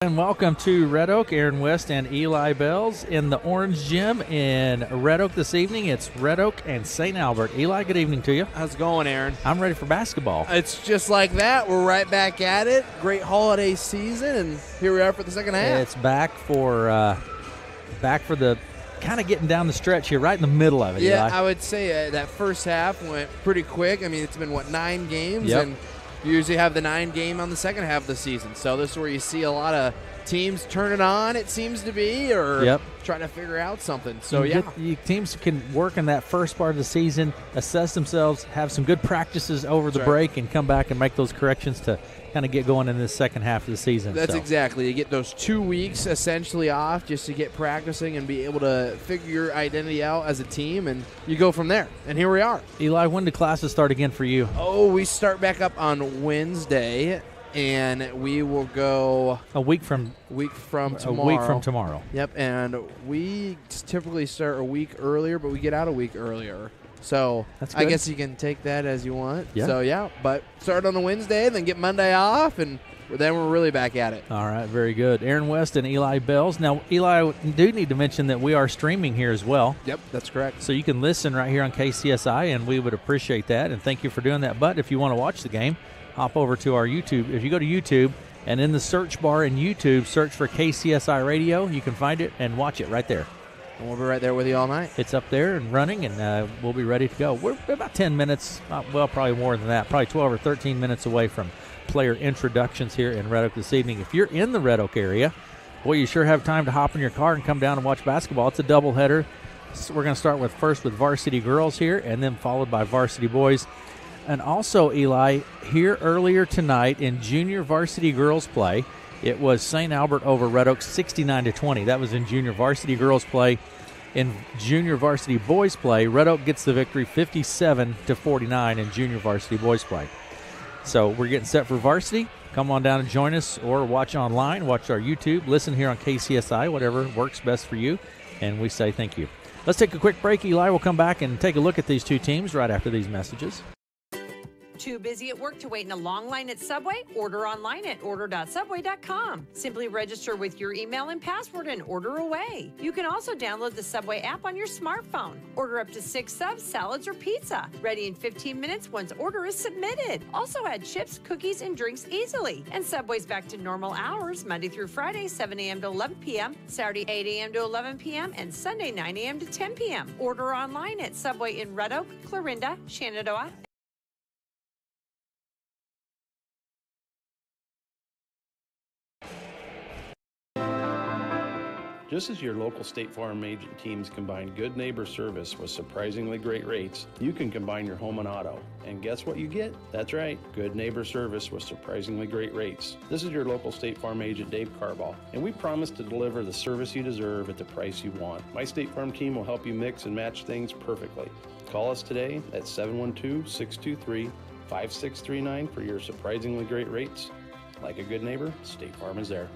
And welcome to Red Oak. Aaron West and Eli Bells in the Orange Gym in Red Oak this evening. It's Red Oak and St. Albert. Eli, good evening to you. How's it going, Aaron? I'm ready for basketball. It's just like that. We're right back at it. Great holiday season, and here we are for the second half. It's back for the kind of getting down the stretch here, right in the middle of it. Yeah, Eli. I would say that first half went pretty quick. I mean, it's been, 9 games? Yep. And you usually have the 9 game on the second half of the season. So this is where you see a lot of teams turn it on, it seems to be, or trying to figure out something. So, teams can work in that first part of the season, assess themselves, have some good practices over the break, and come back and make those corrections to kind of get going in this second half of the season. That's exactly. You get those 2 weeks essentially off just to get practicing and be able to figure your identity out as a team, and you go from there. And here we are. Eli, when do classes start again for you? Oh, we start back up on Wednesday, and we will go a week from tomorrow. A week from tomorrow. Yep, and we typically start a week earlier, but we get out a week earlier. So I guess you can take that as you want. Yeah. So, but start on a Wednesday, then get Monday off, and then we're really back at it. All right, very good. Aaron West and Eli Bells. Now, Eli, I do need to mention that we are streaming here as well. Yep, that's correct. So you can listen right here on KCSI, and we would appreciate that, and thank you for doing that. But if you want to watch the game, hop over to our YouTube. If you go to YouTube and in the search bar in YouTube, search for KCSI Radio, you can find it and watch it right there. And we'll be right there with you all night. It's up there and running, and we'll be ready to go. We're about 10 minutes, probably more than that, probably 12 or 13 minutes away from player introductions here in Red Oak this evening. If you're in the Red Oak area, boy, you sure have time to hop in your car and come down and watch basketball. It's a doubleheader. So we're going to start first with varsity girls here, and then followed by varsity boys. And also, Eli, here earlier tonight in junior varsity girls play, it was St. Albert over Red Oak 69-20. That was in junior varsity girls play. In junior varsity boys play, Red Oak gets the victory 57-49 in junior varsity boys play. So we're getting set for varsity. Come on down and join us, or watch online, watch our YouTube, listen here on KCSI, whatever works best for you, and we say thank you. Let's take a quick break, Eli. We'll come back and take a look at these two teams right after these messages. Too busy at work to wait in a long line at Subway? Order online at order.subway.com. Simply register with your email and password and order away. You can also download the Subway app on your smartphone. Order up to 6 subs, salads, or pizza. Ready in 15 minutes once order is submitted. Also add chips, cookies, and drinks easily. And Subway's back to normal hours, Monday through Friday, 7 a.m. to 11 p.m., Saturday, 8 a.m. to 11 p.m., and Sunday, 9 a.m. to 10 p.m. Order online at Subway in Red Oak, Clarinda, Shenandoah, Just as your local State Farm agent teams combine good neighbor service with surprisingly great rates, you can combine your home and auto. And guess what you get? That's right, good neighbor service with surprisingly great rates. This is your local State Farm agent, Dave Carball, and we promise to deliver the service you deserve at the price you want. My State Farm team will help you mix and match things perfectly. Call us today at 712-623-5639 for your surprisingly great rates. Like a good neighbor, State Farm is there.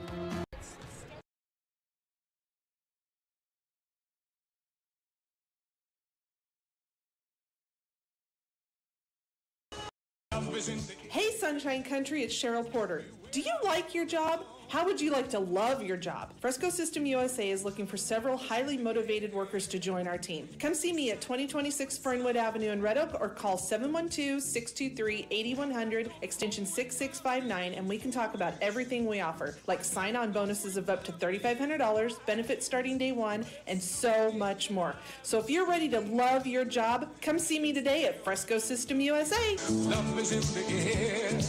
Hey Sunshine Country, it's Cheryl Porter. Do you like your job? How would you like to love your job? Fresco System USA is looking for several highly motivated workers to join our team. Come see me at 2026 Fernwood Avenue in Red Oak, or call 712-623-8100, extension 6659, and we can talk about everything we offer, like sign-on bonuses of up to $3,500, benefits starting day one, and so much more. So if you're ready to love your job, come see me today at Fresco System USA. Love is in the air.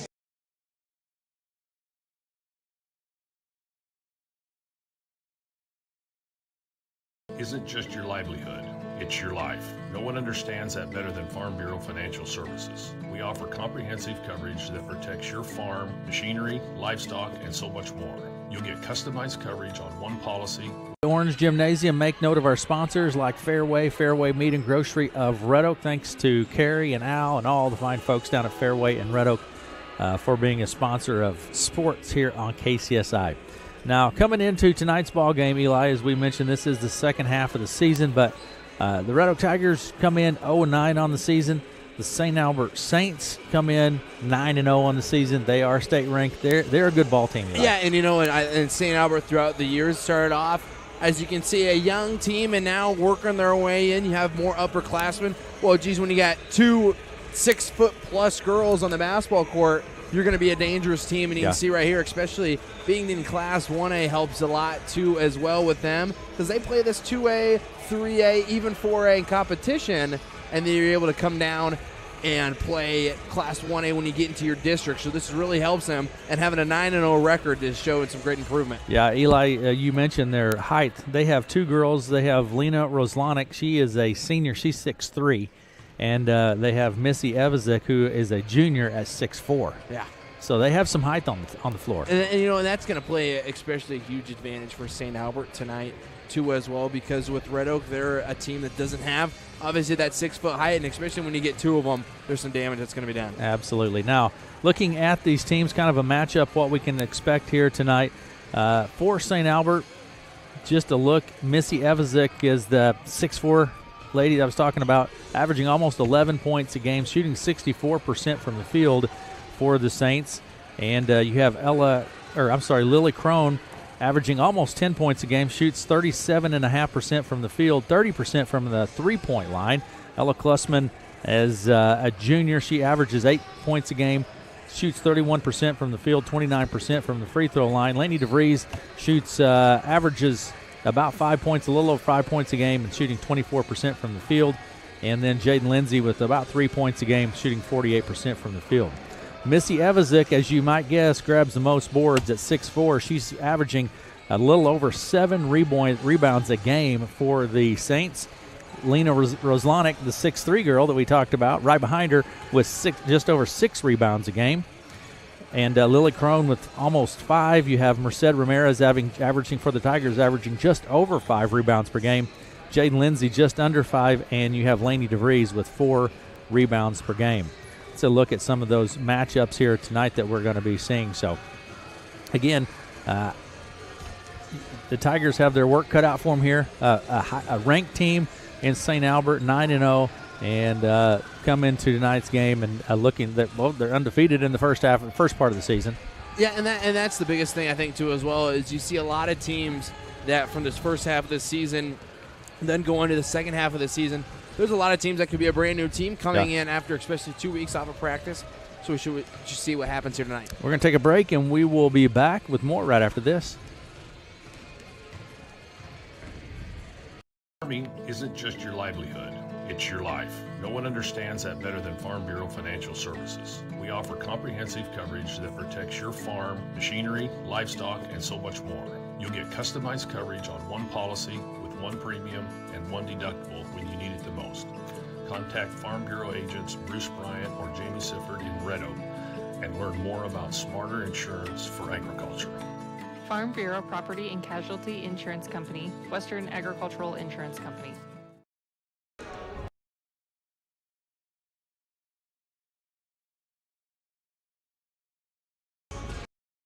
Isn't just your livelihood, it's your life. No one understands that better than Farm Bureau Financial Services. We offer comprehensive coverage that protects your farm, machinery, livestock, and so much more. You'll get customized coverage on one policy. Orange Gymnasium, make note of our sponsors like Fairway Meat and Grocery of Red Oak. Thanks to Carrie and Al and all the fine folks down at Fairway and Red Oak for being a sponsor of sports here on KCSI. Now, coming into tonight's ball game, Eli, as we mentioned, this is the second half of the season, but the Red Oak Tigers come in 0-9 on the season. The St. Albert Saints come in 9-0 on the season. They are state ranked. They're a good ball team. Yeah, and and St. Albert throughout the years started off, as you can see, a young team, and now working their way in. You have more upperclassmen. Well, geez, when you got 2 6-foot-plus girls on the basketball court, you're going to be a dangerous team. And you can see right here, especially being in Class 1A helps a lot, too, as well with them, because they play this 2A, 3A, even 4A competition, and then you're able to come down and play Class 1A when you get into your district. So this really helps them, and having a 9-0 record is showing some great improvement. Yeah, Eli, you mentioned their height. They have 2 girls. They have Lena Roslanik. She is a senior. She's 6'3". And they have Missy Evazik, who is a junior at 6'4". Yeah. So they have some height on the floor. And that's going to play especially a huge advantage for St. Albert tonight, too, as well, because with Red Oak, they're a team that doesn't have, obviously, that 6-foot height, and especially when you get 2 of them, there's some damage that's going to be done. Absolutely. Now, looking at these teams, kind of a matchup, what we can expect here tonight. For St. Albert, just a look, Missy Evazik is the 6'4" lady that I was talking about, averaging almost 11 points a game, shooting 64% from the field for the Saints. And you have Lily Crone, averaging almost 10 points a game, shoots 37.5% from the field, 30% from the three-point line. Ella Klussman, as a junior, she averages 8 points a game, shoots 31% from the field, 29% from the free throw line. Lainey DeVries averages about 5 points, a little over 5 points a game, and shooting 24% from the field. And then Jaden Lindsay with about 3 points a game, shooting 48% from the field. Missy Evazik, as you might guess, grabs the most boards at 6'4". She's averaging a little over 7 rebounds a game for the Saints. Lena Roslanik, the 6'3" girl that we talked about, right behind her with just over 6 rebounds a game. And Lily Crone with almost 5. You have Merced Ramirez averaging for the Tigers, averaging just over 5 rebounds per game. Jaden Lindsay just under 5. And you have Lainey DeVries with 4 rebounds per game. Let's look at some of those matchups here tonight that we're going to be seeing. So, again, the Tigers have their work cut out for them here. A ranked team in St. Albert, 9-0. And come into tonight's game and looking that they're undefeated in the first part of the season. Yeah, and that's the biggest thing I think too as well is you see a lot of teams that from this first half of the season, then go into the second half of the season. There's a lot of teams that could be a brand new team coming in after especially 2 weeks off of practice. So we should just see what happens here tonight. We're going to take a break and we will be back with more right after this. Farming isn't just your livelihood. It's your life. No one understands that better than Farm Bureau Financial Services. We offer comprehensive coverage that protects your farm, machinery, livestock, and so much more. You'll get customized coverage on one policy with one premium and one deductible when you need it the most. Contact Farm Bureau agents Bruce Bryant or Jamie Sifford in Red Oak and learn more about smarter insurance for agriculture. Farm Bureau Property and Casualty Insurance Company, Western Agricultural Insurance Company.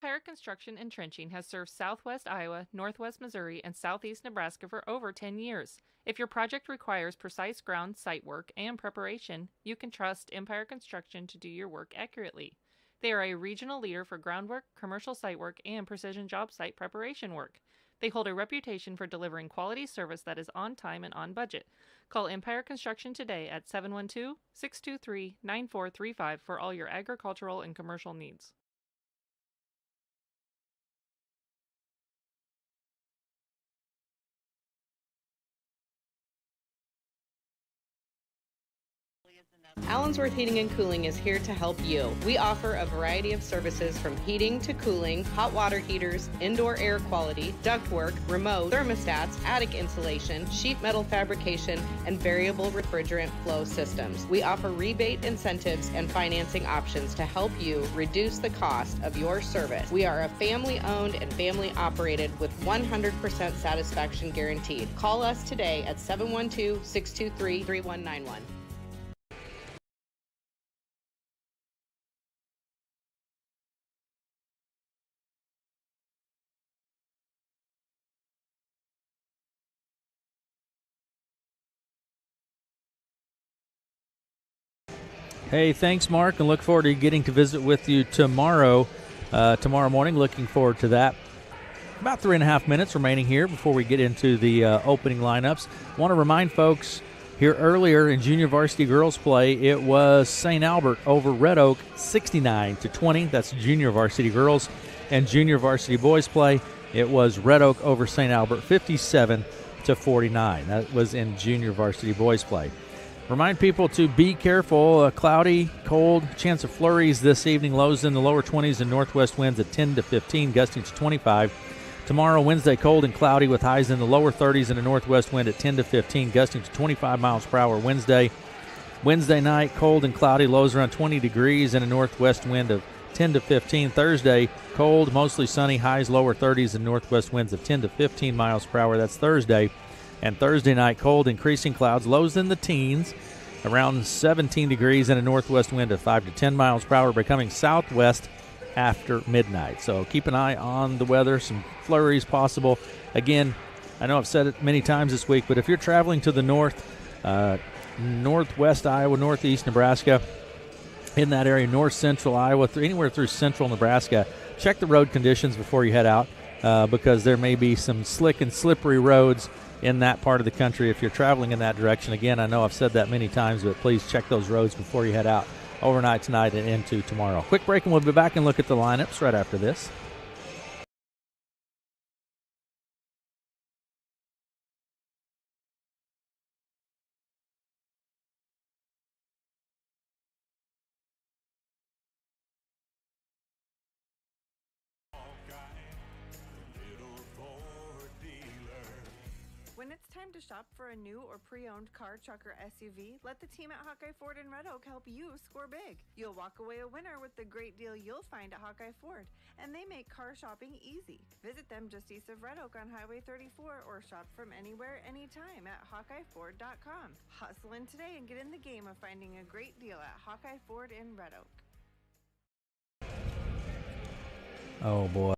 Empire Construction and Trenching has served Southwest Iowa, Northwest Missouri, and Southeast Nebraska for over 10 years. If your project requires precise ground site work and preparation, you can trust Empire Construction to do your work accurately. They are a regional leader for groundwork, commercial site work, and precision job site preparation work. They hold a reputation for delivering quality service that is on time and on budget. Call Empire Construction today at 712-623-9435 for all your agricultural and commercial needs. Allensworth Heating and Cooling is here to help you. We offer a variety of services from heating to cooling, hot water heaters, indoor air quality, ductwork, remote, thermostats, attic insulation, sheet metal fabrication, and variable refrigerant flow systems. We offer rebate incentives and financing options to help you reduce the cost of your service. We are a family-owned and family-operated with 100% satisfaction guaranteed. Call us today at 712-623-3191. Hey, thanks, Mark, and look forward to getting to visit with you tomorrow morning. Looking forward to that. About 3.5 minutes remaining here before we get into the opening lineups. Want to remind folks here earlier in junior varsity girls play, it was St. Albert over Red Oak 69-20. That's junior varsity girls. And junior varsity boys play, it was Red Oak over St. Albert 57-49. That was in junior varsity boys play. Remind people to be careful. Cloudy, cold, chance of flurries this evening. Lows in the lower 20s and northwest winds at 10 to 15, gusting to 25. Tomorrow, Wednesday, cold and cloudy with highs in the lower 30s and a northwest wind at 10 to 15, gusting to 25 miles per hour Wednesday. Wednesday night, cold and cloudy, lows around 20 degrees and a northwest wind of 10 to 15. Thursday, cold, mostly sunny, highs lower 30s and northwest winds of 10 to 15 miles per hour. That's Thursday. And Thursday night, cold, increasing clouds, lows in the teens, around 17 degrees and a northwest wind of 5 to 10 miles per hour, becoming southwest after midnight. So keep an eye on the weather, some flurries possible. Again, I know I've said it many times this week, but if you're traveling to the north, northwest Iowa, northeast Nebraska, in that area, north central Iowa, anywhere through central Nebraska, check the road conditions before you head out because there may be some slick and slippery roads in that part of the country if you're traveling in that direction. Again, I know I've said that many times, but please check those roads before you head out overnight tonight and into tomorrow. Quick break, and we'll be back and look at the lineups right after this. When it's time to shop for a new or pre-owned car, truck, or SUV, let the team at Hawkeye Ford in Red Oak help you score big. You'll walk away a winner with the great deal you'll find at Hawkeye Ford, and they make car shopping easy. Visit them just east of Red Oak on Highway 34 or shop from anywhere, anytime at HawkeyeFord.com. Hustle in today and get in the game of finding a great deal at Hawkeye Ford in Red Oak. Oh, boy.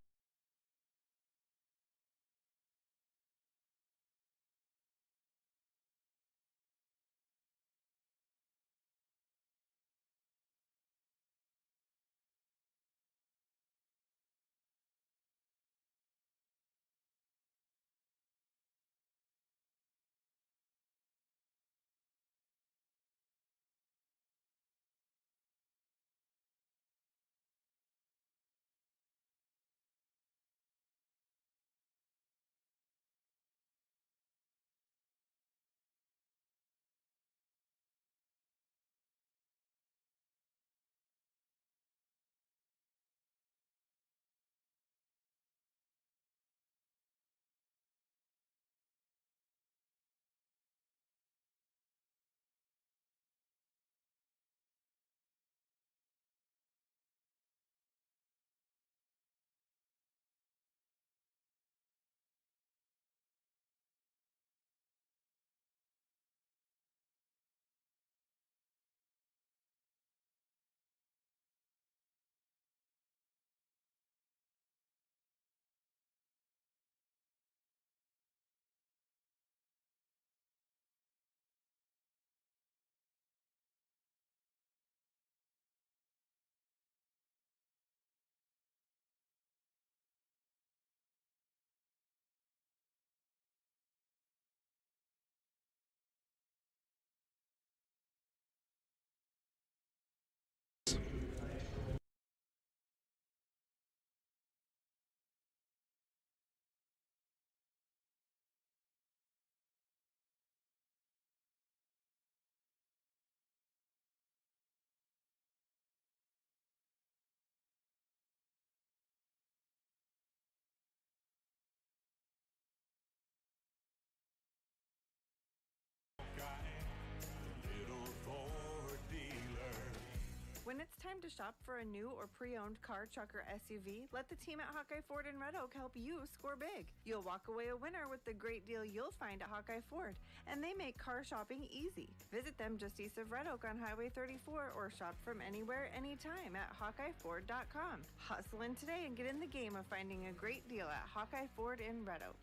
When it's time to shop for a new or pre-owned car, truck, or SUV, let the team at Hawkeye Ford in Red Oak help you score big. You'll walk away a winner with the great deal you'll find at Hawkeye Ford, and they make car shopping easy. Visit them just east of Red Oak on Highway 34 or shop from anywhere, anytime at HawkeyeFord.com. Hustle in today and get in the game of finding a great deal at Hawkeye Ford in Red Oak.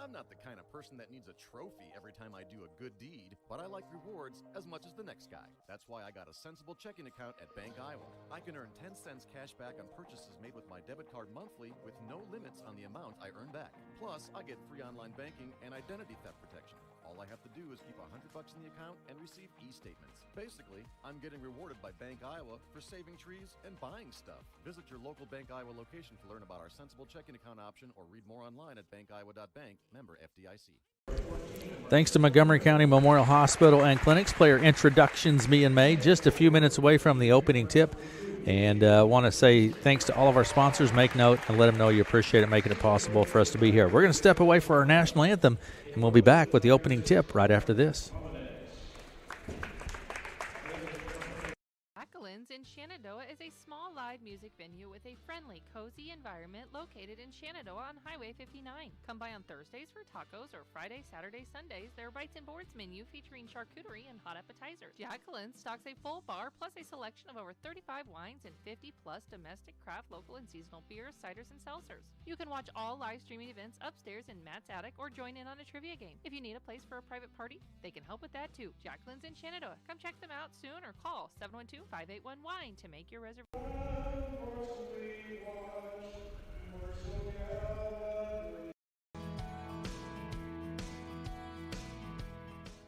I'm not the kind of person that needs a trophy every time I do a good deed, but I like rewards as much as the next guy. That's why I got a sensible checking account at Bank Iowa. I can earn 10 cents cash back on purchases made with my debit card monthly with no limits on the amount I earn back. Plus, I get free online banking and identity theft protection. All I have to do is keep $100 in the account and receive e-statements. Basically, I'm getting rewarded by Bank Iowa for saving trees and buying stuff. Visit your local Bank Iowa location to learn about our sensible checking account option or read more online at bankiowa.bank. Member FDIC. Thanks to Montgomery County Memorial Hospital and Clinics. Player introductions being made just a few minutes away from the opening tip. And want to say thanks to all of our sponsors. Make note and let them know you appreciate it, making it possible for us to be here. We're going to step away for our national anthem, and we'll be back with the opening tip right after this. In Shenandoah is a small live music venue with a friendly, cozy environment located in Shenandoah on Highway 59. Come by on Thursdays for tacos or Friday, Saturday, Sundays. Their Bites and Boards menu featuring charcuterie and hot appetizers. Jacqueline's stocks a full bar plus a selection of over 35 wines and 50-plus domestic, craft, local, and seasonal beers, ciders, and seltzers. You can watch all live streaming events upstairs in Matt's attic or join in on a trivia game. If you need a place for a private party, they can help with that too. Jacqueline's in Shenandoah. Come check them out soon or call 712-581-WINE to make your reservation.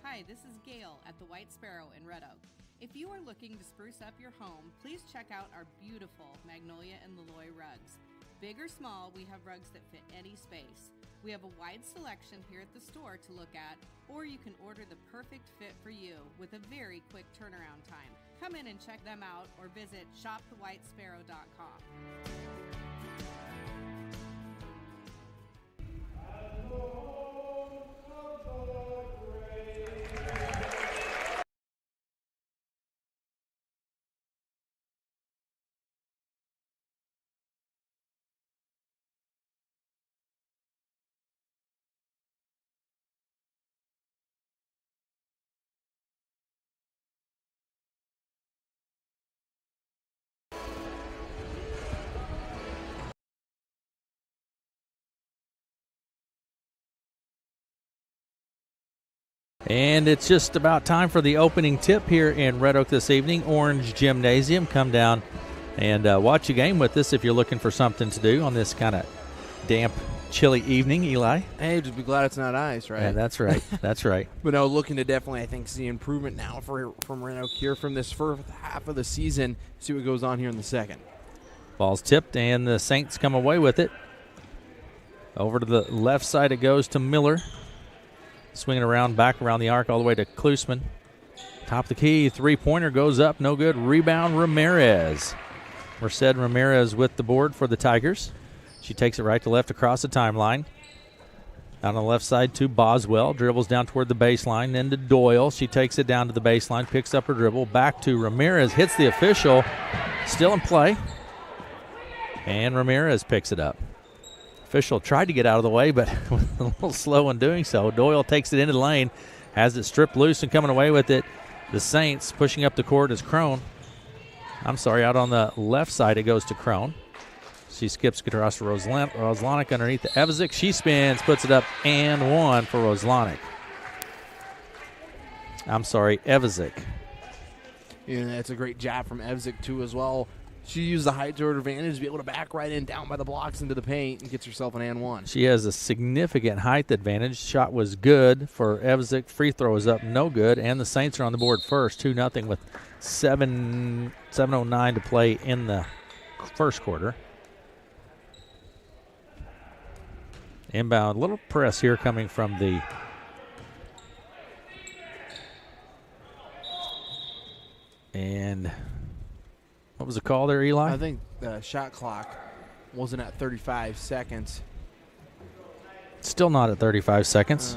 Hi, this is Gail at the White Sparrow in Red Oak. If you are looking to spruce up your home, please check out our beautiful Magnolia and Laloy rugs. Big or small, we have rugs that fit any space. We have a wide selection here at the store to look at, or you can order the perfect fit for you with a very quick turnaround time. Come in and check them out or visit shopthewhitesparrow.com. And it's just about time for the opening tip here in Red Oak this evening. Orange Gymnasium. Come down and watch a game with us if you're looking for something to do on this kind of damp, chilly evening, Eli. Hey, just be glad it's not ice, right? Yeah, that's right. That's right. But no, looking to definitely, I think, see improvement now from Red Oak here from this first half of the season. See what goes on here in the second. Ball's tipped, and the Saints come away with it. Over to the left side it goes to Miller. Swinging around, back around the arc all the way to Klusman. Top of the key, three-pointer goes up, no good. Rebound, Ramirez. Merced Ramirez with the board for the Tigers. She takes it right to left across the timeline. Down on the left side to Boswell. Dribbles down toward the baseline, then to Doyle. She takes it down to the baseline, picks up her dribble. Back to Ramirez, hits the official. Still in play. And Ramirez picks it up. Official tried to get out of the way, but was a little slow in doing so. Doyle takes it into the lane, has it stripped loose and coming away with it. The Saints pushing up the court is Crone. Out on the left side it goes to Crone. She skips across to Roslanik underneath the Evizik. She spins, puts it up and one for Roslanik. Evizik. Yeah, that's a great job from Evizik too as well. She used the height to her advantage to be able to back right in, down by the blocks into the paint, and gets herself an and one. She has a significant height advantage. Shot was good for Evizik. Free throw is up, no good. And the Saints are on the board first, 2-0 with 7:09 to play in the first quarter. Inbound, little press here coming from the and. What was the call there, Eli? I think the shot clock wasn't at 35 seconds. Still not at 35 seconds.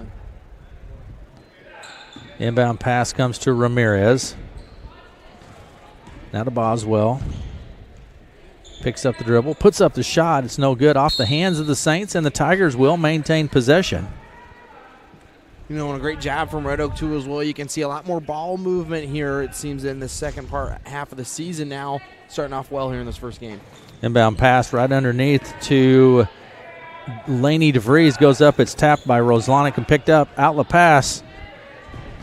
Inbound pass comes to Ramirez. Now to Boswell. Picks up the dribble, puts up the shot. It's no good. Off the hands of the Saints, and the Tigers will maintain possession. You know, and a great job from Red Oak, too, as well. You can see a lot more ball movement here, it seems, in the second half of the season now. Starting off well here in this first game. Inbound pass right underneath to Laney DeVries goes up. It's tapped by Roslanic and picked up. Outlet pass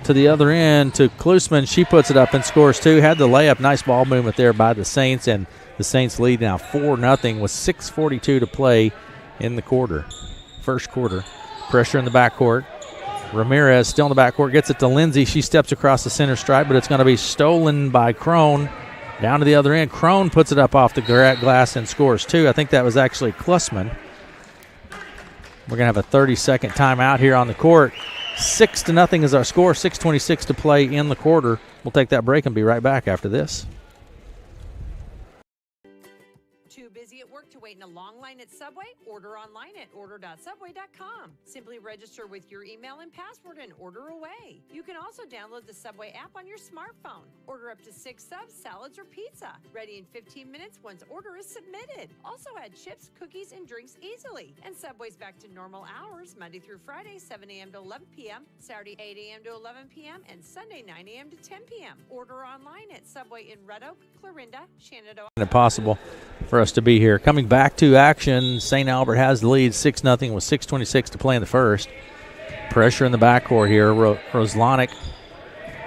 to the other end to Klusman. She puts it up and scores 2. Had the layup. Nice ball movement there by the Saints, and the Saints lead now 4-0 with 6:42 to play in the quarter. First quarter. Pressure in the backcourt. Ramirez still in the backcourt. Gets it to Lindsay. She steps across the center stripe, but it's going to be stolen by Crone. Down to the other end. Crone puts it up off the glass and scores 2. I think that was actually Klusman. We're going to have a 30-second timeout here on the court. 6-0 is our score. 6:26 to play in the quarter. We'll take that break and be right back after this. Too busy at work to wait in a long line at Subway? Order online at order.subway.com. Simply register with your email and password and order away. You can also download the Subway app on your smartphone. Order up to 6 subs, salads, or pizza. Ready in 15 minutes once order is submitted. Also add chips, cookies, and drinks easily. And Subway's back to normal hours Monday through Friday, 7 a.m. to 11 p.m., Saturday 8 a.m. to 11 p.m., and Sunday 9 a.m. to 10 p.m. Order online at Subway in Red Oak, Clarinda, Shenandoah. Impossible for us to be here. Coming back to action, St. Albert has the lead 6-0 with 6:26 to play in the first. Pressure in the backcourt here. Roslanic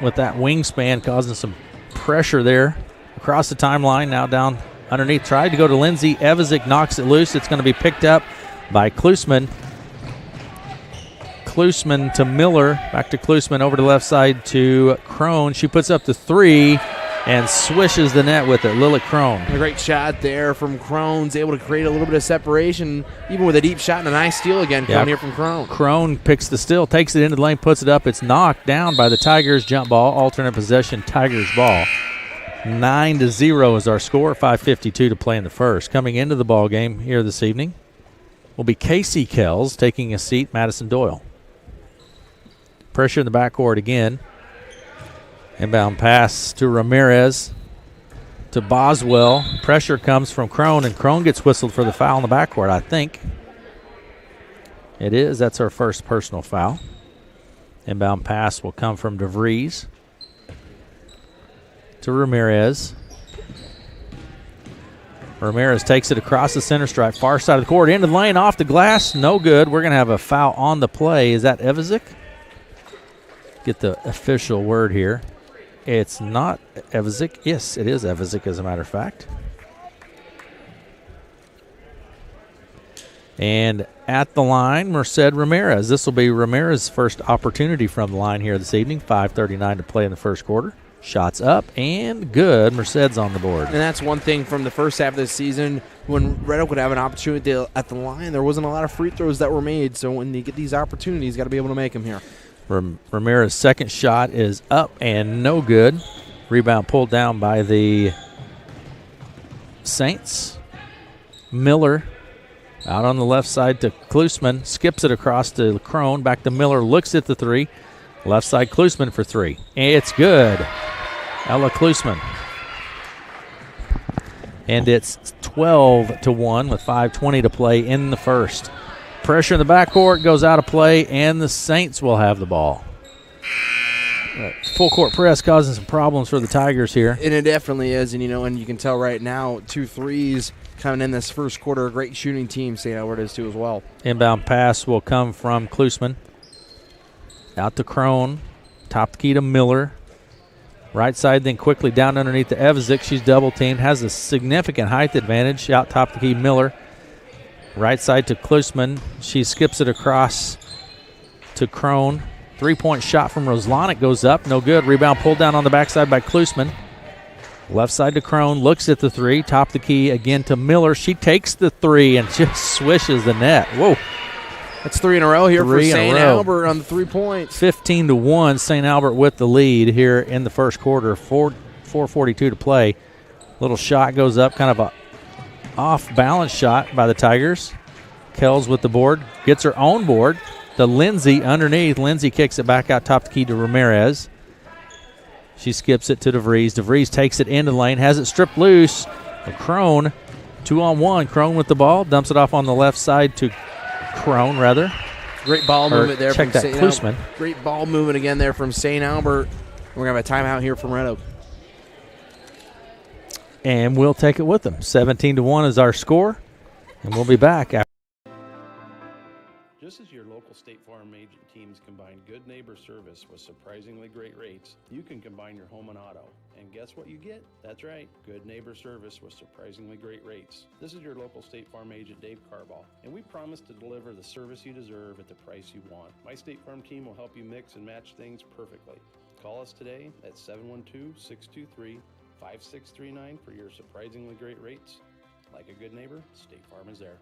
with that wingspan causing some pressure there across the timeline. Now down underneath. Tried to go to Lindsay. Evazik knocks it loose. It's going to be picked up by Klusman. Klusman to Miller. Back to Klusman over to the left side to Crone. She puts up the 3 and swishes the net with it. Lily Crone. A great shot there from Crone's, able to create a little bit of separation, even with a deep shot and a nice steal again coming here from Crone. Crone picks the steal, takes it into the lane, puts it up. It's knocked down by the Tigers. Jump ball, alternate possession, Tigers ball. 9-0 is our score. 5:52 to play in the first. Coming into the ball game here this evening will be Casey Kells taking a seat, Madison Doyle. Pressure in the backcourt again. Inbound pass to Ramirez to Boswell. Pressure comes from Crone, and Crone gets whistled for the foul in the backcourt, I think. It is. That's our first personal foul. Inbound pass will come from DeVries to Ramirez. Ramirez takes it across the center stripe, far side of the court, into the lane, off the glass. No good. We're going to have a foul on the play. Is that Evazik? Get the official word here. It's not Evazik. Yes, it is Evazik, as a matter of fact. And at the line, Merced Ramirez. This will be Ramirez's first opportunity from the line here this evening. 5:39 to play in the first quarter. Shots up and good. Merced's on the board. And that's one thing from the first half of the season when Red Oak would have an opportunity at the line. There wasn't a lot of free throws that were made. So when you get these opportunities, you got to be able to make them here. Ramirez's second shot is up and no good. Rebound pulled down by the Saints. Miller out on the left side to Klusman. Skips it across to Crone. Back to Miller. Looks at the 3. Left side Klusman for 3. It's good. Ella Klusman. And it's 12-1 with 5:20 to play in the first. Pressure in the backcourt, goes out of play, and the Saints will have the ball. Full court press causing some problems for the Tigers here. And it definitely is, and you can tell right now 2 threes coming in this first quarter. A great shooting team, St. Albert is too as well. Inbound pass will come from Klusman. Out to Crone, top the key to Miller. Right side, then quickly down underneath to Evazik. She's double teamed, has a significant height advantage. Out top the key, Miller. Right side to Klusman. She skips it across to Crone. 3-point shot from Roslanic goes up. No good. Rebound pulled down on the backside by Klusman. Left side to Crone. Looks at the 3. Top the key again to Miller. She takes the 3 and just swishes the net. Whoa. That's 3 in a row here for St. Albert on the 3 points. 15-1. St. Albert with the lead here in the first quarter. 4:42 to play. Little shot goes up. Kind of a off-balance shot by the Tigers. Kells with the board. Gets her own board to Lindsay underneath. Lindsay kicks it back out top the key to Ramirez. She skips it to DeVries. DeVries takes it into the lane. Has it stripped loose. Crone, 2-on-1. Crone with the ball. Dumps it off on the left side to Crone, rather. Great ball movement there from St. Albert. Great ball movement again there from St. Albert. We're going to have a timeout here from Red Oak. And we'll take it with them. 17-1 is our score, and we'll be back after. State Farm agent teams combine good neighbor service with surprisingly great rates, you can combine your home and auto. And guess what you get? That's right, good neighbor service with surprisingly great rates. This is your local State Farm agent, Dave Carball, and we promise to deliver the service you deserve at the price you want. My State Farm team will help you mix and match things perfectly. Call us today at 712-623-5639 for your surprisingly great rates. Like a good neighbor, State Farm is there.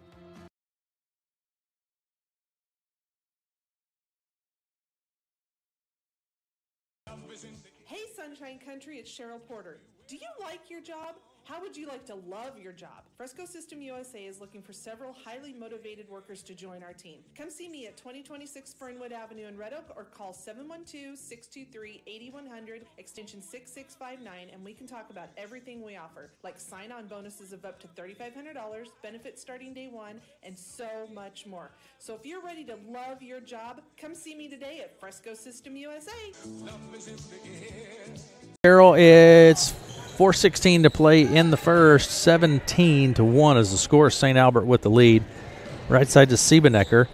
Hey Sunshine Country, it's Cheryl Porter. Do you like your job? How would you like to love your job? Fresco System USA is looking for several highly motivated workers to join our team. Come see me at 2026 Fernwood Avenue in Red Oak or call 712-623-8100 extension 6659 and we can talk about everything we offer, like sign-on bonuses of up to $3,500, benefits starting day one, and so much more. So if you're ready to love your job, come see me today at Fresco System USA. Carroll, it's 4:16 to play in the first. 17-1 is the score. St. Albert with the lead. Right side to Siebenecker.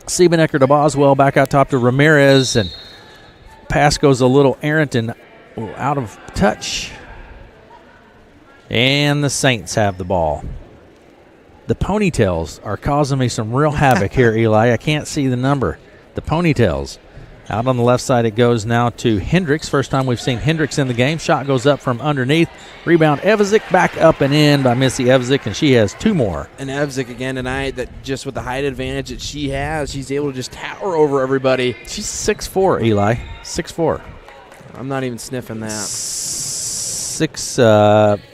Siebenecker to Boswell. Back out top to Ramirez. And pass goes a little errant and out of touch. And the Saints have the ball. The ponytails are causing me some real havoc here, Eli. I can't see the number. The ponytails. Out on the left side it goes now to Hendricks. First time we've seen Hendricks in the game. Shot goes up from underneath. Rebound Evazik, back up and in by Missy Evazik, and she has two more. And Evazik again tonight, that just with the height advantage that she has, she's able to just tower over everybody. She's 6'4", Eli. 6'4". I'm not even sniffing that.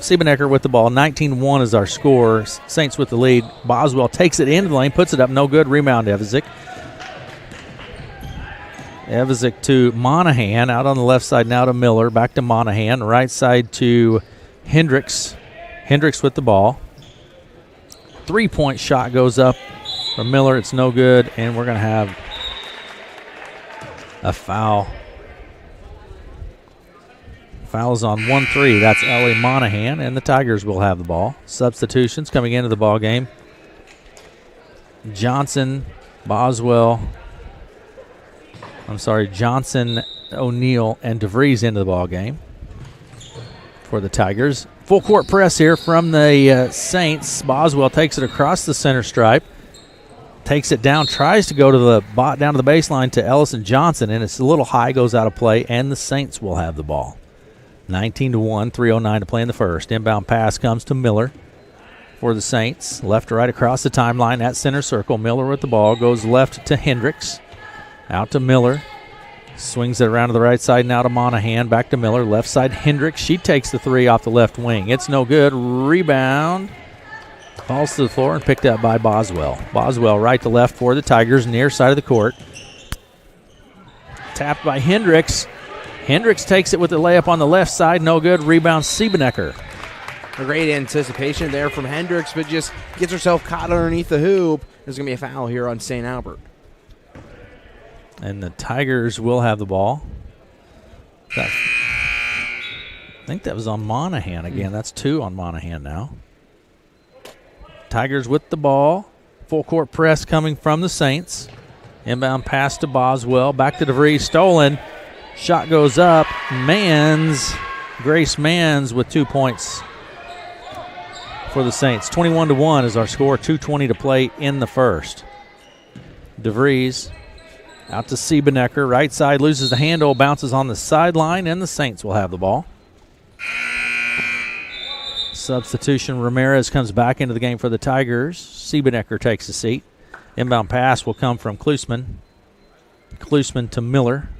Siebenecker with the ball. 19-1 is our score. Saints with the lead. Boswell takes it into the lane, puts it up. No good. Rebound Evazik. Evazik to Monahan. Out on the left side now to Miller. Back to Monahan. Right side to Hendricks. Hendricks with the ball. Three-point shot goes up from Miller. It's no good, and we're going to have a foul. Foul's on 1-3. That's Ellie Monahan, and the Tigers will have the ball. Substitutions coming into the ball game. Johnson, Johnson, O'Neill, and DeVries into the ball game for the Tigers. Full court press here from the Saints. Boswell takes it across the center stripe, takes it down, tries to go to the down to the baseline to Ellison Johnson, and it's a little high, goes out of play, and the Saints will have the ball. 19-1, 3:09 to play in the first. Inbound pass comes to Miller for the Saints. Left to right across the timeline at center circle. Miller with the ball, goes left to Hendricks. Out to Miller. Swings it around to the right side now to Monahan. Back to Miller. Left side Hendricks. She takes the three off the left wing. It's no good. Rebound. Falls to the floor and picked up by Boswell. Boswell right to left for the Tigers, near side of the court. Tapped by Hendricks. Hendricks takes it with the layup on the left side. No good. Rebound Siebenecker. A great anticipation there from Hendricks, but just gets herself caught underneath the hoop. There's going to be a foul here on St. Albert. And the Tigers will have the ball. I think that was on Monahan again. That's two on Monahan now. Tigers with the ball. Full court press coming from the Saints. Inbound pass to Boswell. Back to DeVries. Stolen. Shot goes up. Grace Manns with 2 points for the Saints. 21-1 is our score. 2:20 to play in the first. DeVries out to Siebenecker. Right side loses the handle, bounces on the sideline, and the Saints will have the ball. Substitution, Ramirez comes back into the game for the Tigers. Siebenecker takes a seat. Inbound pass will come from Klusman. Klusman to Miller.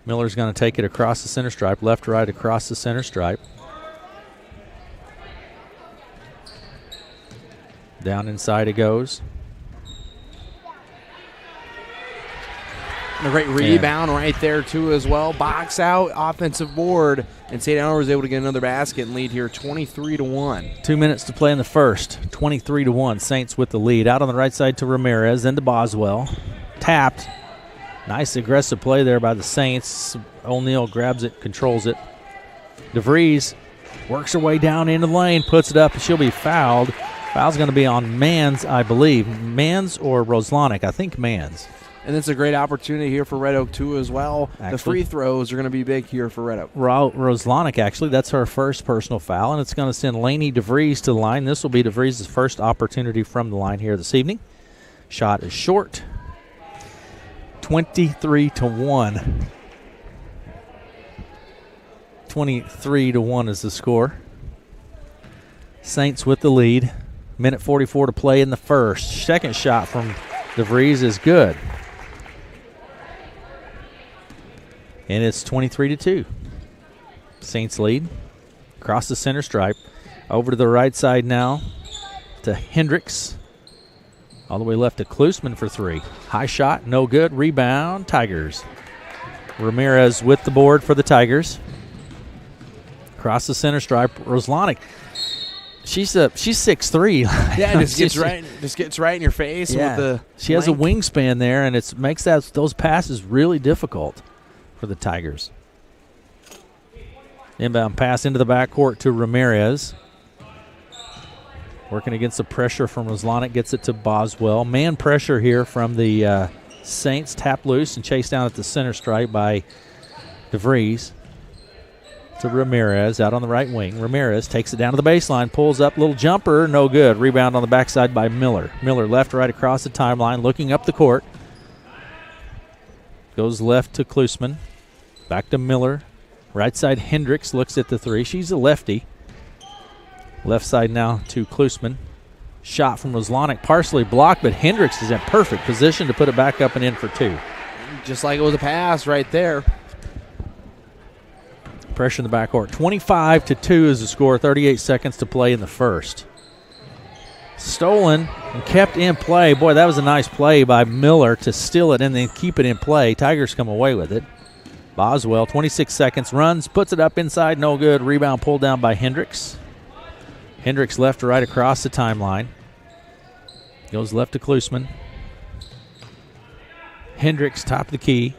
Miller's going to take it across the center stripe, left to right across the center stripe. Down inside it goes. And a great rebound right there, too, as well. Box out, offensive board, and St. Albert was able to get another basket and lead here 23-1. 2 minutes to play in the first. 23-1. Saints with the lead. Out on the right side to Ramirez, then to Boswell. Tapped. Nice aggressive play there by the Saints. O'Neal grabs it, controls it. DeVries works her way down into the lane, puts it up, and she'll be fouled. Foul's going to be on Mans, I believe. Mans or Roslanik. I think Mans. And it's a great opportunity here for Red Oak, too, as well. Actually, the free throws are going to be big here for Red Oak. Roslanik, actually, that's her first personal foul, and it's going to send Lainey DeVries to the line. This will be DeVries' first opportunity from the line here this evening. Shot is short. 23-1. 23-1 is the score. Saints with the lead. Minute 44 to play in the first. Second shot from DeVries is good. And it's 23-2. Saints lead. Across the center stripe. Over to the right side now to Hendricks. All the way left to Klusman for three. High shot, no good. Rebound, Tigers. Ramirez with the board for the Tigers. Across the center stripe, Roslanik. She's 6'3". Yeah, just gets right in your face. Yeah. With the she has a wingspan there, and it makes those passes really difficult for the Tigers. Inbound pass into the backcourt to Ramirez. Working against the pressure from Roslanik, gets it to Boswell. Man pressure here from the Saints. Tap loose and chased down at the center stripe by DeVries. To Ramirez out on the right wing. Ramirez takes it down to the baseline, pulls up, little jumper, no good. Rebound on the backside by Miller. Miller left, right across the timeline, looking up the court. Goes left to Klusman. Back to Miller. Right side, Hendricks looks at the three. She's a lefty. Left side now to Klusman. Shot from Roslanik, partially blocked, but Hendricks is in perfect position to put it back up and in for two. Just like it was a pass right there. Pressure in the backcourt. 25-2 is the score. 38 seconds to play in the first. Stolen and kept in play. Boy, that was a nice play by Miller to steal it and then keep it in play. Tigers come away with it. Boswell, 26 seconds, runs, puts it up inside, no good. Rebound pulled down by Hendricks. Hendricks left to right across the timeline. Goes left to Klusman. Hendricks, top of the key.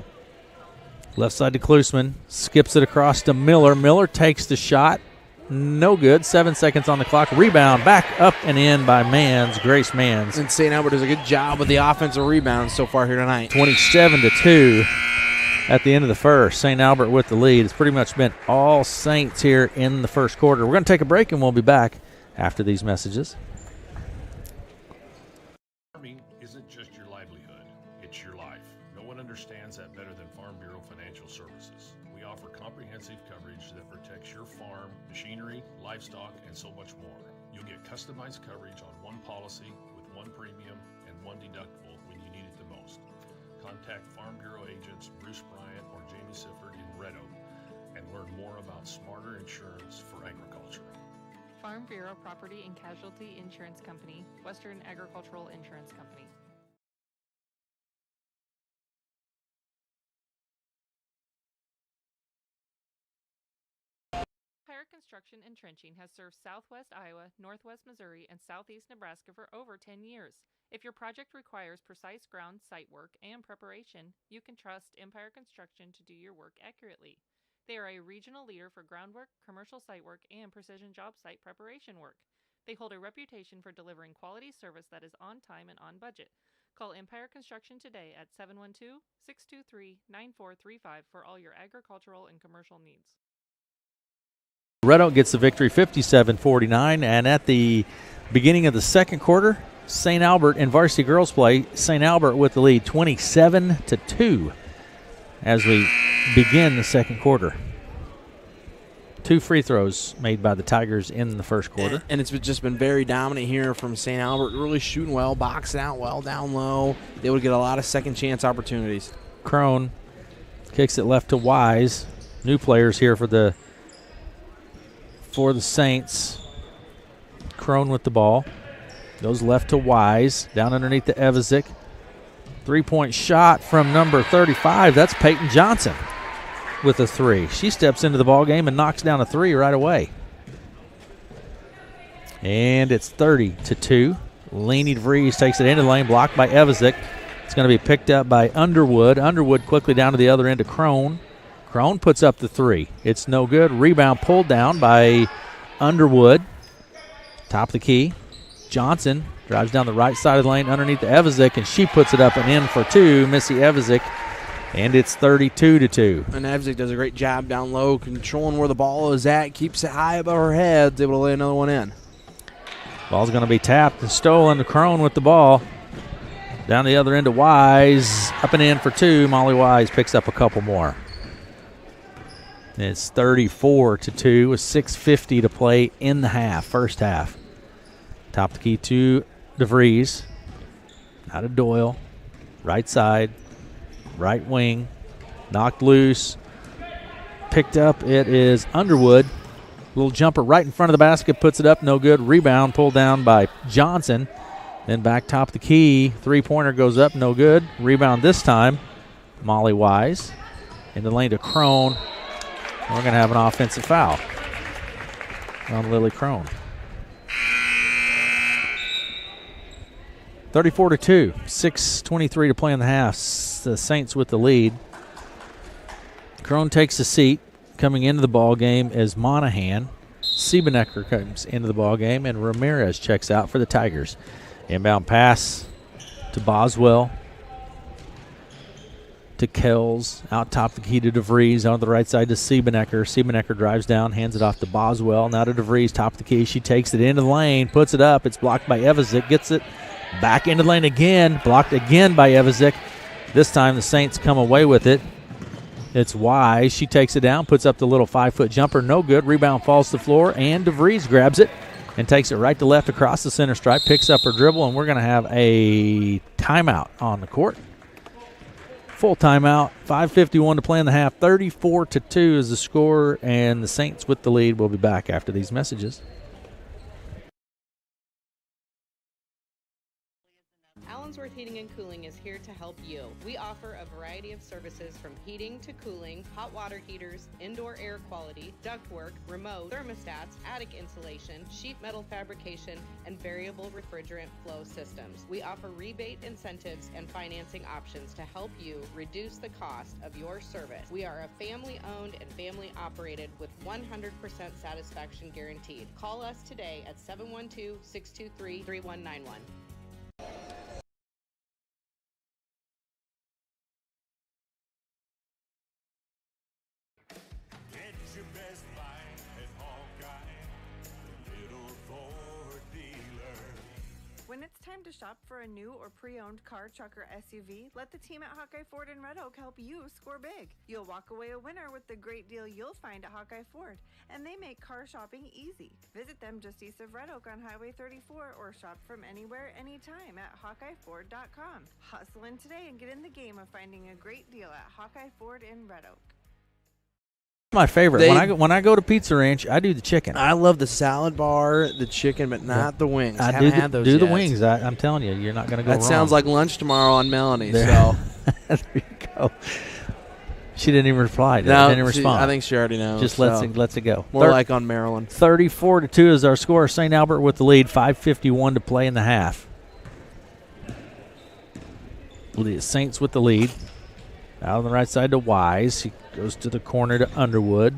Left side to Klusman. Skips it across to Miller. Miller takes the shot. No good. 7 seconds on the clock. Rebound back up and in by Grace Mans. And St. Albert does a good job with the offensive rebounds so far here tonight. 27-2 at the end of the first. St. Albert with the lead. It's pretty much been all Saints here in the first quarter. We're going to take a break and we'll be back after these messages. Farming isn't just your livelihood, it's your life. No one understands that better than Farm Bureau Financial Services. We offer comprehensive coverage that protects your farm, machinery, livestock, and so much more. You'll get customized coverage on one policy with one premium and one deductible when you need it the most. Contact Farm Bureau agents Bruce Bryant or Jamie Sifford in Red Oak and learn more about smarter insurance for agriculture. Farm Bureau Property and Casualty Insurance Company, Western Agricultural Insurance Company. Empire Construction and Trenching has served Southwest Iowa, Northwest Missouri, and Southeast Nebraska for over 10 years. If your project requires precise ground site work and preparation, you can trust Empire Construction to do your work accurately. They are a regional leader for groundwork, commercial site work, and precision job site preparation work. They hold a reputation for delivering quality service that is on time and on budget. Call Empire Construction today at 712-623-9435 for all your agricultural and commercial needs. Red Oak gets the victory 57-49, and at the beginning of the second quarter, St. Albert in varsity girls play. St. Albert with the lead 27-2 as we begin the second quarter. 2 free throws made by the Tigers in the first quarter. And it's just been very dominant here from St. Albert, really shooting well, boxing out well down low. They would get a lot of second chance opportunities. Crone kicks it left to Wise. New players here for the Saints. Crone with the ball. Goes left to Wise. Down underneath to Evazik. 3-point shot from number 35. That's Peyton Johnson with a 3. She steps into the ball game and knocks down a 3 right away. And it's 30-2. Lainey DeVries takes it into the lane, blocked by Evazik. It's going to be picked up by Underwood. Underwood quickly down to the other end to Crone. Crone puts up the 3. It's no good. Rebound pulled down by Underwood. Top of the key. Johnson drives down the right side of the lane underneath the Evazik, and she puts it up and in for two, Missy Evazik, and it's 32-2. And Evazik does a great job down low, controlling where the ball is at, keeps it high above her head, is able to lay another one in. Ball's going to be tapped and stolen to Crone with the ball. Down the other end to Wise, up and in for two. Molly Wise picks up a couple more. It's 34-2 with 6:50 to play in the half, first half. Top of the key to DeVries. Out of Doyle. Right side. Right wing. Knocked loose. Picked up. It is Underwood. Little jumper right in front of the basket. Puts it up. No good. Rebound pulled down by Johnson. Then back top of the key. Three-pointer goes up. No good. Rebound this time. Molly Wise. In the lane to Crone. We're going to have an offensive foul on Lily Crone. 34-2. 6:23 to play in the half. The Saints with the lead. Crone takes a seat. Coming into the ball game is Monahan. Siebenecker comes into the ball game, and Ramirez checks out for the Tigers. Inbound pass to Boswell. To Kells, out top the key to DeVries, on the right side to Siebenecker. Siebenecker drives down, hands it off to Boswell. Now to DeVries, top of the key. She takes it into the lane, puts it up. It's blocked by Evazik, gets it back into the lane again, blocked again by Evazik. This time the Saints come away with it. It's Wise. She takes it down, puts up the little 5-foot jumper. No good. Rebound falls to the floor, and DeVries grabs it and takes it right to left across the center stripe, picks up her dribble, and we're going to have a timeout on the court. Full timeout. 5:51 to play in the half. 34-2 is the score, and the Saints with the lead. We'll be back after these messages. Allensworth Heating and Cooling is here to help you. We offer a variety of services from heating to cooling, hot water heaters, indoor air quality, ductwork, remote, thermostats, attic insulation, sheet metal fabrication, and variable refrigerant flow systems. We offer rebate incentives and financing options to help you reduce the cost of your service. We are a family-owned and family-operated with 100% satisfaction guaranteed. Call us today at 712-623-3191. When it's time to shop for a new or pre-owned car, truck, or SUV, let the team at Hawkeye Ford in Red Oak help you score big. You'll walk away a winner with the great deal you'll find at Hawkeye Ford, and they make car shopping easy. Visit them just east of Red Oak on Highway 34 or shop from anywhere, anytime at HawkeyeFord.com. Hustle in today and get in the game of finding a great deal at Hawkeye Ford in Red Oak. My favorite. When I go to Pizza Ranch, I do the chicken. I love the salad bar, the chicken, but not the wings. I haven't had those do yet. the wings. I'm telling you, you're not going to go wrong. That sounds like lunch tomorrow on Melanie. There, so there you go. She didn't even reply. No, didn't respond. I think she already knows. Just lets it go. More like on Maryland. 34-2 is our score. St. Albert with the lead. 5:51 to play in the half. The Saints with the lead. Out on the right side to Wise. He goes to the corner to Underwood.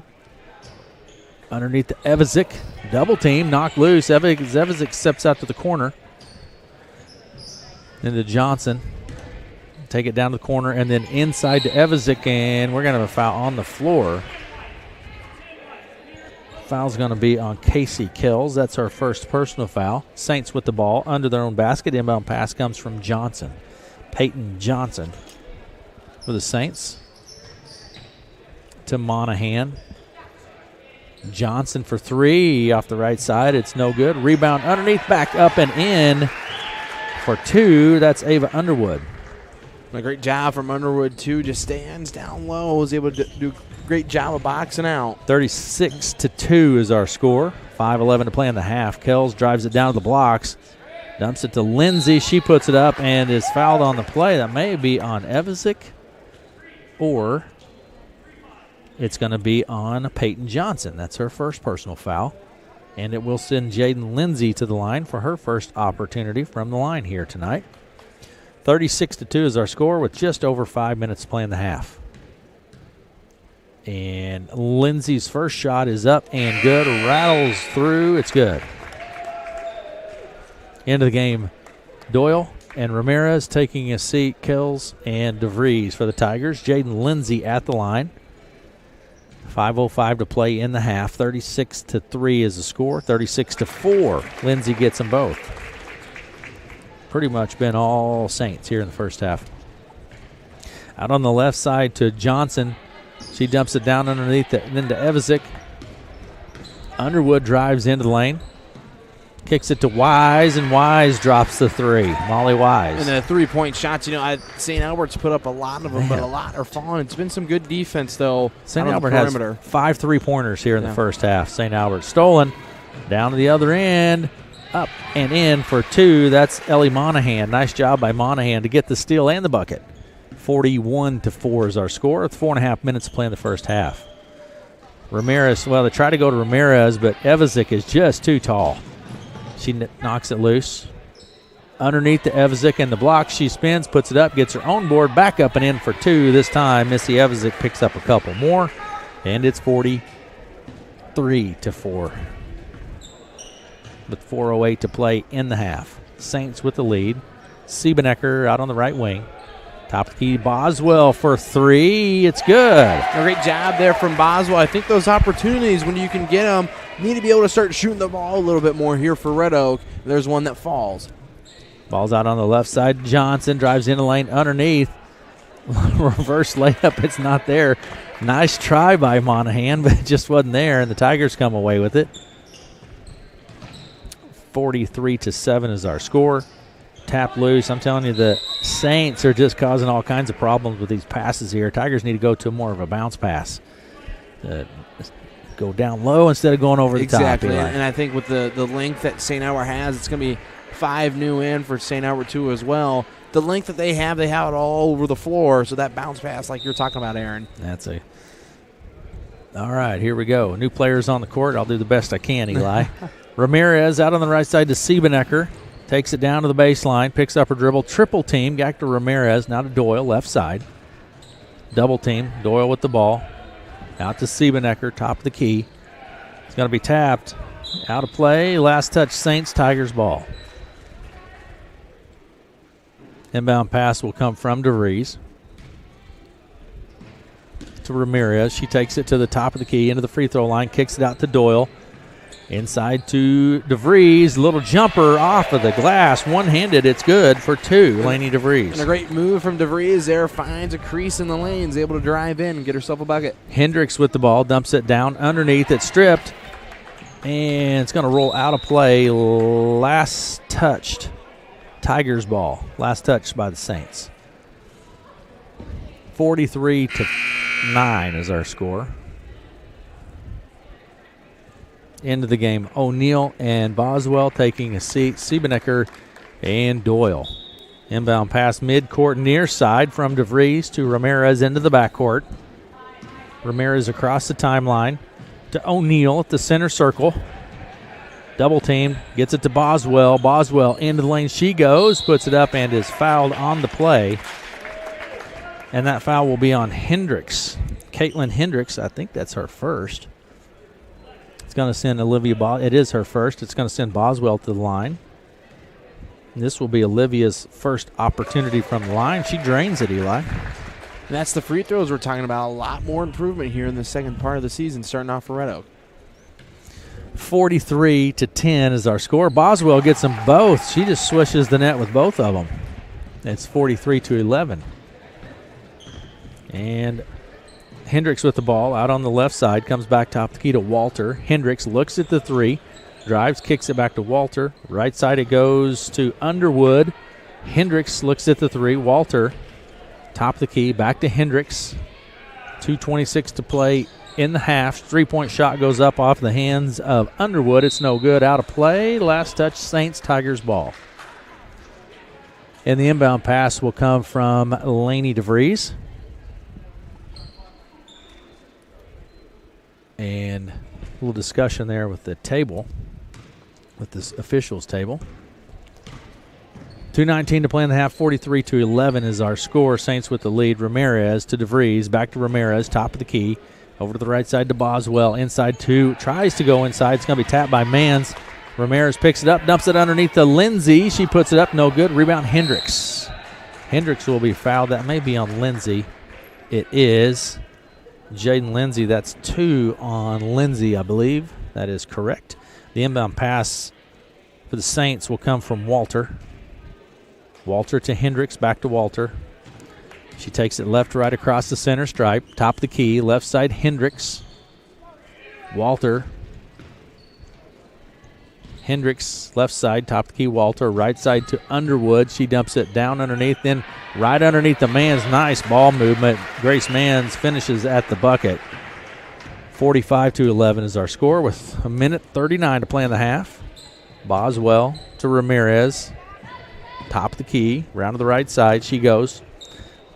Underneath to Evazik. Double team. Knocked loose. Evazik steps out to the corner. Then to Johnson. Take it down to the corner and then inside to Evazik. And we're going to have a foul on the floor. Foul's going to be on Casey Kells. That's our first personal foul. Saints with the ball under their own basket. Inbound pass comes from Johnson. Peyton Johnson for the Saints. To Monahan. Johnson for three off the right side. It's no good. Rebound underneath, back up and in for two. That's Ava Underwood. A great job from Underwood, too. Just stands down low. Was able to do a great job of boxing out. 36-2 is our score. 5:11 to play in the half. Kells drives it down to the blocks. Dumps it to Lindsay. She puts it up and is fouled on the play. That may be on Evazik, or it's going to be on Peyton Johnson. That's her first personal foul. And it will send Jaden Lindsay to the line for her first opportunity from the line here tonight. 36-2 is our score with just over 5 minutes to play in the half. And Lindsay's first shot is up and good. Rattles through. It's good. Into the game, Doyle and Ramirez taking a seat, Kells and DeVries for the Tigers. Jaden Lindsay at the line. 5:05 to play in the half. 36-3 is the score. 36-4. Lindsay gets them both. Pretty much been all Saints here in the first half. Out on the left side to Johnson. She dumps it down underneath it. And then to Evazik. Underwood drives into the lane. Kicks it to Wise, and Wise drops the three. Molly Wise. And the three-point shots, St. Albert's put up a lot of them, but a lot are falling. It's been some good defense, though. St. Albert has 5 3-pointers here in the first half. St. Albert stolen. Down to the other end. Up and in for 2. That's Ellie Monahan. Nice job by Monahan to get the steal and the bucket. 41-4 is our score with 4.5 minutes to play in the first half. Ramirez, well, they try to go to Ramirez, but Evazik is just too tall. She knocks it loose. Underneath the Evazik and the block, she spins, puts it up, gets her own board, back up and in for 2. This time, Missy Evazik picks up a couple more, and it's 43-4. With 4:08 to play in the half. Saints with the lead. Siebenecker out on the right wing. Top of the key, Boswell for 3. It's good. A great job there from Boswell. I think those opportunities, when you can get them, need to be able to start shooting the ball a little bit more here for Red Oak. There's one that falls. Ball's out on the left side. Johnson drives in the lane underneath. Reverse layup. It's not there. Nice try by Monahan, but it just wasn't there, and the Tigers come away with it. 43-7 is our score. Tap loose. I'm telling you, the Saints are just causing all kinds of problems with these passes here. Tigers need to go to more of a bounce pass. Go down low instead of going over the top. Exactly, and I think with the length that St. Albert has, it's going to be 5 new in for St. Albert too as well. The length that they have it all over the floor, so that bounce pass like you're talking about, Aaron. All right, here we go. New players on the court. I'll do the best I can, Eli. Ramirez out on the right side to Siebenecker. Takes it down to the baseline, picks up her dribble, triple team, back to Ramirez, now to Doyle, left side. Double team, Doyle with the ball. Out to Siebenecker, top of the key. It's going to be tapped. Out of play, last touch, Saints, Tigers ball. Inbound pass will come from DeVries to Ramirez. She takes it to the top of the key, into the free throw line, kicks it out to Doyle. Inside to DeVries, little jumper off of the glass, one-handed, it's good for 2, Lainey DeVries. And a great move from DeVries there, finds a crease in the lanes, able to drive in and get herself a bucket. Hendricks with the ball, dumps it down underneath, it's stripped, and it's going to roll out of play. Last touched, Tigers ball, last touched by the Saints. 43-9 is our score. Into the game, O'Neill and Boswell taking a seat. Siebenecker and Doyle. Inbound pass midcourt near side from DeVries to Ramirez into the backcourt. Ramirez across the timeline to O'Neill at the center circle. Double team, gets it to Boswell. Boswell into the lane, she goes, puts it up and is fouled on the play. And that foul will be on Hendricks. Caitlin Hendricks, I think that's her first. It's going to send Olivia it is her first. It's going to send Boswell to the line. And this will be Olivia's first opportunity from the line. She drains it, Eli. And that's the free throws we're talking about. A lot more improvement here in the second part of the season, starting off for Red Oak. 43-10 is our score. Boswell gets them both. She just swishes the net with both of them. It's 43-11. And Hendricks with the ball out on the left side, comes back top the key to Walter. Hendricks looks at the 3, drives, kicks it back to Walter. Right side it goes to Underwood. Hendricks looks at the 3. Walter, top of the key, back to Hendricks. 2:26 to play in the half. 3-point shot goes up off the hands of Underwood. It's no good, out of play. Last touch, Saints, Tigers ball. And the inbound pass will come from Lainey DeVries. And a little discussion there with the table, with this officials table. 2:19 to play in the half, 43-11 is our score. Saints with the lead. Ramirez to DeVries, back to Ramirez, top of the key. Over to the right side to Boswell, inside 2, tries to go inside. It's going to be tapped by Mans. Ramirez picks it up, dumps it underneath to Lindsay. She puts it up, no good. Rebound, Hendricks. Hendricks will be fouled. That may be on Lindsay. It is Jaden Lindsay. That's 2 on Lindsay, I believe. That is correct. The inbound pass for the Saints will come from Walter. Walter to Hendricks, back to Walter. She takes it left, right across the center stripe. Top of the key, left side, Hendricks. Walter. Hendricks, left side, top of the key, Walter. Right side to Underwood. She dumps it down underneath, then right underneath the Manns. Nice ball movement. Grace Manns finishes at the bucket. 45-11 is our score with 1:39 to play in the half. Boswell to Ramirez. Top of the key, round to the right side. She goes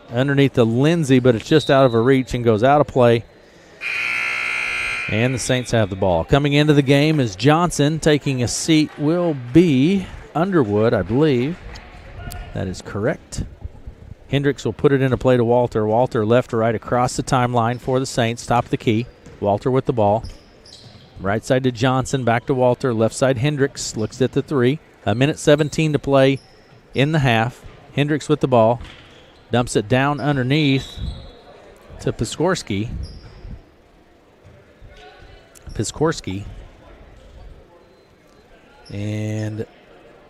underneath the Lindsay, but it's just out of her reach and goes out of play. And the Saints have the ball. Coming into the game is Johnson. Taking a seat will be Underwood, I believe. That is correct. Hendricks will put it into play to Walter. Walter left to right across the timeline for the Saints. Top of the key. Walter with the ball. Right side to Johnson. Back to Walter. Left side Hendricks. Looks at the 3. 1:17 to play in the half. Hendricks with the ball. Dumps it down underneath to Piskorski. And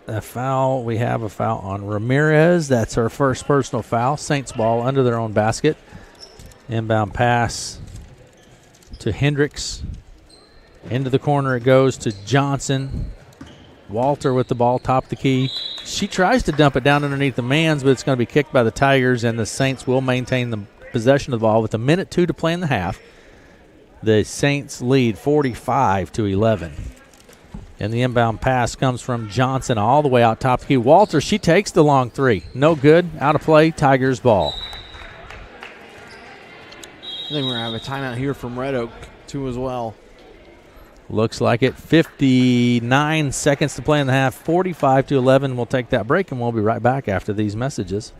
a foul. We have a foul on Ramirez. That's her first personal foul. Saints ball under their own basket. Inbound pass to Hendricks. Into the corner it goes to Johnson. Walter with the ball, top of the key. She tries to dump it down underneath the Manns, but it's going to be kicked by the Tigers, and the Saints will maintain the possession of the ball with 1:02 to play in the half. The Saints lead 45-11. And the inbound pass comes from Johnson all the way out top of the key. Walter, she takes the long 3. No good, out of play, Tigers ball. I think we're going to have a timeout here from Red Oak, too, as well. Looks like it. 59 seconds to play in the half. 45-11. We'll take that break, and we'll be right back after these messages.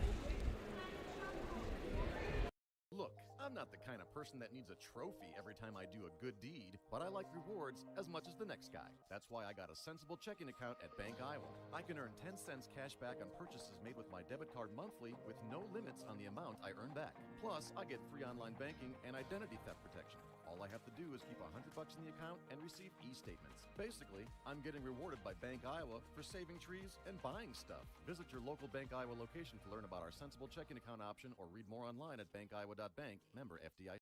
Look, I'm not the kind of person that needs a trophy every time I do a good deed, but I like rewards as much as the next guy. That's why I got a sensible checking account at Bank Iowa. I can earn 10 cents cash back on purchases made with my debit card monthly with no limits on the amount I earn back. Plus, I get free online banking and identity theft protection. All I have to do is keep $100 in the account and receive e-statements. Basically, I'm getting rewarded by Bank Iowa for saving trees and buying stuff. Visit your local Bank Iowa location to learn about our sensible checking account option or read more online at bankiowa.bank. Member FDIC.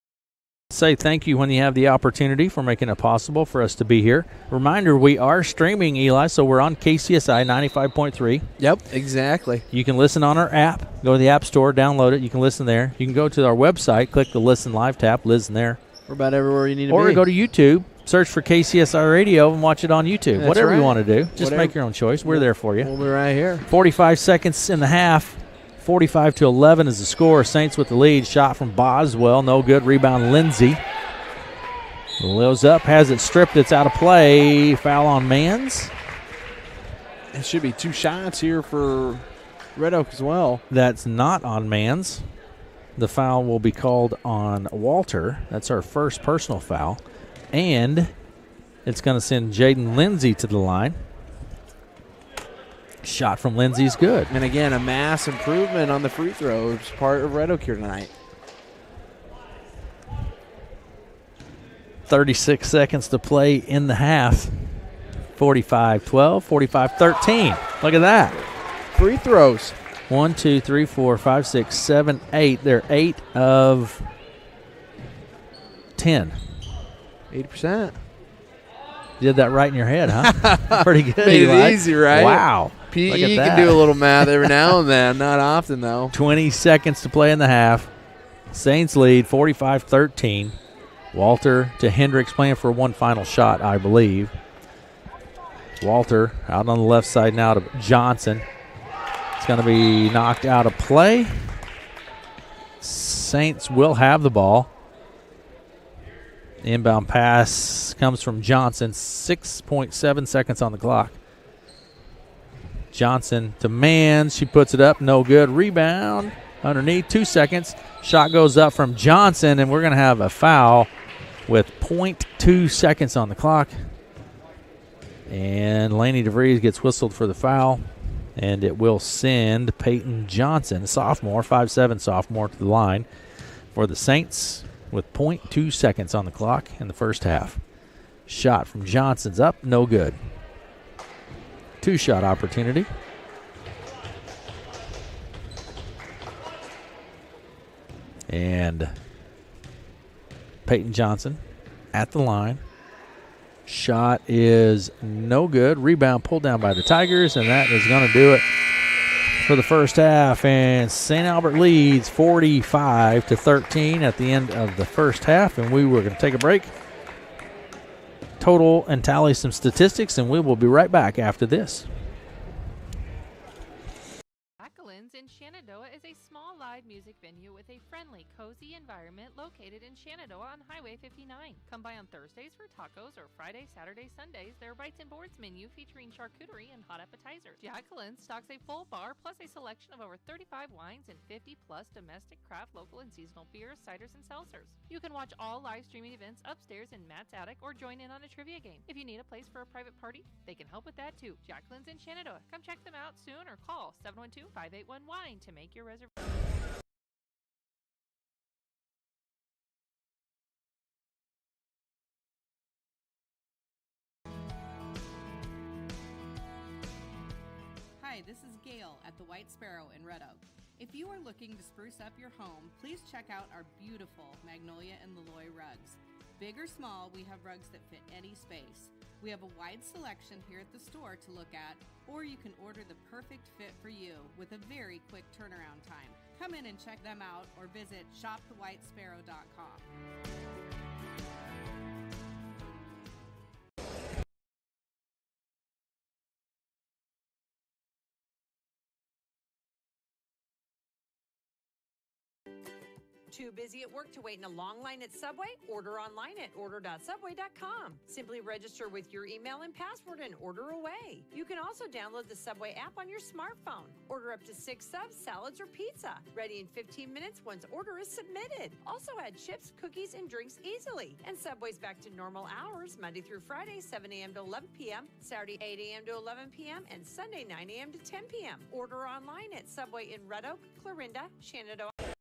Say thank you when you have the opportunity for making it possible for us to be here. Reminder, we are streaming, Eli, so we're on KCSI 95.3. Yep, exactly. You can listen on our app. Go to the App Store, download it. You can listen there. You can go to our website, click the Listen Live tab, listen there. We're about everywhere you need to be. Or go to YouTube, search for KCSI Radio, and watch it on YouTube. That's Whatever right. you want to do. Just make your own choice. We're there for you. We'll be right here. 45 seconds in the half. 45-11 is the score. Saints with the lead. Shot from Boswell. No good. Rebound, Lindsay. Lil's up. Has it stripped. It's out of play. Foul on Manns. It should be 2 shots here for Red Oak as well. That's not on Manns. The foul will be called on Walter. That's our first personal foul. And it's going to send Jaden Lindsay to the line. Shot from Lindsay's good. And again, a mass improvement on the free throws, part of Red Oak here tonight. 36 seconds to play in the half. 45-12, 45-13. Look at that. Free throws. 1, 2, 3, 4, 5, 6, 7, 8. They're 8 of 10. 80%. You did that right in your head, huh? Pretty good. Made Eli. it easy, right? Wow. PE can do a little math every now and then. Not often, though. 20 seconds to play in the half. Saints lead 45-13. Walter to Hendricks playing for one final shot, I believe. Walter out on the left side now to Johnson. It's going to be knocked out of play. Saints will have the ball. The inbound pass comes from Johnson. 6.7 seconds on the clock. Johnson to Manns. She puts it up. No good. Rebound underneath. 2 seconds. Shot goes up from Johnson, and we're going to have a foul with 0.2 seconds on the clock. And Laney DeVries gets whistled for the foul, and it will send Peyton Johnson, a sophomore, 5'7" sophomore, to the line for the Saints with .2 seconds on the clock in the first half. Shot from Johnson's up, no good. Two-shot opportunity. And Peyton Johnson at the line. Shot is no good. Rebound pulled down by the Tigers, and that is going to do it for the first half. And St. Albert leads 45-13 at the end of the first half, and we were going to take a break, total and tally some statistics, and we will be right back after this. In Shenandoah is a small live music venue with a friendly, cozy environment located in Shenandoah on Highway 59. Come by on Thursdays for tacos or Friday, Saturday, Sundays. Their Bites and Boards menu featuring charcuterie and hot appetizers. Jacqueline's stocks a full bar plus a selection of over 35 wines and 50-plus domestic, craft, local, and seasonal beers, ciders, and seltzers. You can watch all live streaming events upstairs in Matt's attic or join in on a trivia game. If you need a place for a private party, they can help with that too. Jacqueline's in Shenandoah. Come check them out soon or call 712-581-WINE to make your reservation. Hi, this is Gail at the White Sparrow in Red Oak. If you are looking to spruce up your home, please check out our beautiful Magnolia and Laloy rugs. Big or small, we have rugs that fit any space. We have a wide selection here at the store to look at, or you can order the perfect fit for you with a very quick turnaround time. Come in and check them out or visit shopthewhitesparrow.com. Too busy at work to wait in a long line at Subway? Order online at order.subway.com. Simply register with your email and password and order away. You can also download the Subway app on your smartphone. Order up to 6 subs, salads, or pizza. Ready in 15 minutes once order is submitted. Also add chips, cookies, and drinks easily. And Subway's back to normal hours Monday through Friday, 7 a.m. to 11 p.m., Saturday, 8 a.m. to 11 p.m., and Sunday, 9 a.m. to 10 p.m. Order online at Subway in Red Oak, Clarinda, Shenandoah.